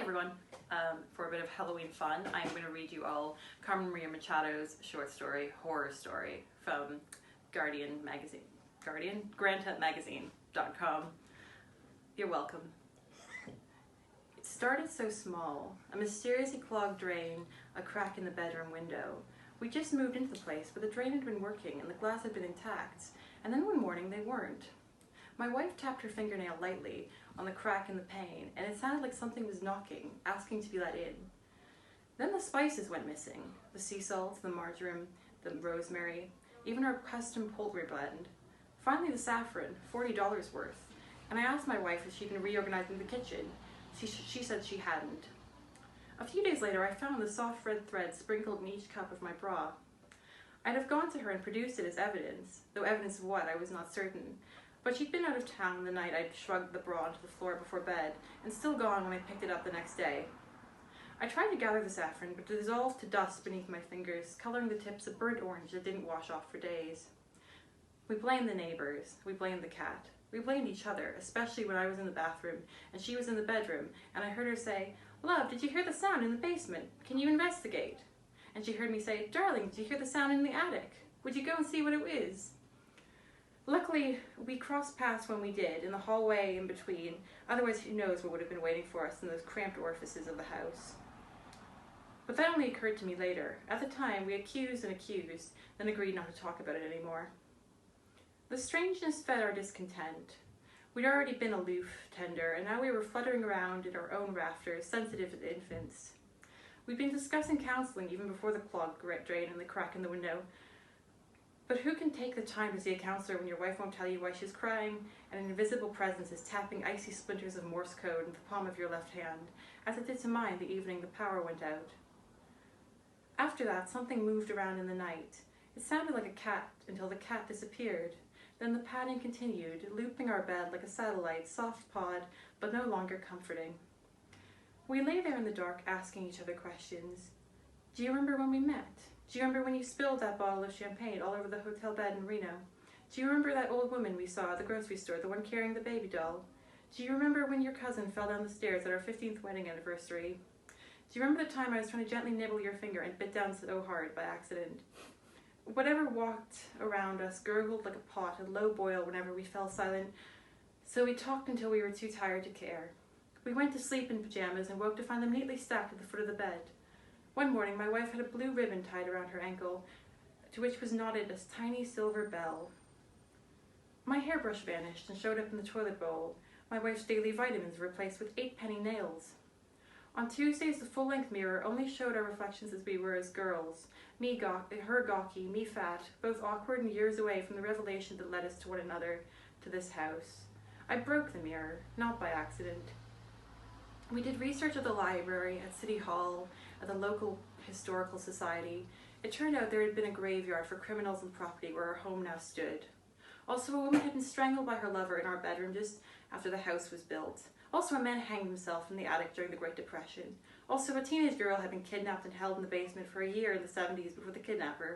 everyone. For a bit of Halloween fun, I'm going to read you all Carmen Machado's short story, Horror Story, from Guardian magazine. GrandHuntMagazine.com. You're welcome. It started so small, a mysteriously clogged drain, a crack in the bedroom window. We just moved into the place, but the drain had been working and the glass had been intact, and then one morning they weren't. My wife tapped her fingernail lightly on the crack in the pane, and it sounded like something was knocking, asking to be let in. Then the spices went missing, the sea salt, the marjoram, the rosemary, even our custom poultry blend. Finally the saffron, $40 worth, and I asked my wife if she'd been reorganizing the kitchen. She said she hadn't. A few days later I found the soft red thread sprinkled in each cup of my bra. I'd have gone to her and produced it as evidence, though evidence of what I was not certain. But she'd been out of town the night I'd shrugged the bra onto the floor before bed, and still gone when I picked it up the next day. I tried to gather the saffron, but it dissolved to dust beneath my fingers, coloring the tips a burnt orange that didn't wash off for days. We blamed the neighbors, we blamed the cat, we blamed each other, especially when I was in the bathroom and she was in the bedroom, and I heard her say, "Love, did you hear the sound in the basement? Can you investigate?" And she heard me say, "Darling, did you hear the sound in the attic? Would you go and see what it is?" Luckily, we crossed paths when we did, in the hallway in between, otherwise who knows what would have been waiting for us in those cramped orifices of the house. But that only occurred to me later. At the time, we accused and accused, then agreed not to talk about it anymore. The strangeness fed our discontent. We'd already been aloof, tender, and now we were fluttering around in our own rafters, sensitive as infants. We'd been discussing counseling even before the clogged drain and the crack in the window. But who can take the time to see a counselor when your wife won't tell you why she's crying, and an invisible presence is tapping icy splinters of Morse code into the palm of your left hand, as it did to mine the evening the power went out. After that, something moved around in the night. It sounded like a cat until the cat disappeared. Then the padding continued, looping our bed like a satellite, soft-pawed, but no longer comforting. We lay there in the dark asking each other questions. Do you remember when we met? Do you remember when you spilled that bottle of champagne all over the hotel bed in Reno? Do you remember that old woman we saw at the grocery store, the one carrying the baby doll? Do you remember when your cousin fell down the stairs at our 15th wedding anniversary? Do you remember the time I was trying to gently nibble your finger and bit down so hard by accident? Whatever walked around us gurgled like a pot at low boil whenever we fell silent, so we talked until we were too tired to care. We went to sleep in pajamas and woke to find them neatly stacked at the foot of the bed. One morning, my wife had a blue ribbon tied around her ankle, to which was knotted a tiny silver bell. My hairbrush vanished and showed up in the toilet bowl. My wife's daily vitamins were replaced with 8-penny nails. On Tuesdays, the full-length mirror only showed our reflections as we were as girls. Her gawky, me fat, both awkward and years away from the revelation that led us to one another, to this house. I broke the mirror, not by accident. We did research at the library, at City Hall, at the local historical society. It turned out there had been a graveyard for criminals and property where our home now stood. Also, a woman had been strangled by her lover in our bedroom just after the house was built. Also, a man hanged himself in the attic during the Great Depression. Also, a teenage girl had been kidnapped and held in the basement for a year in the 70s before the kidnapper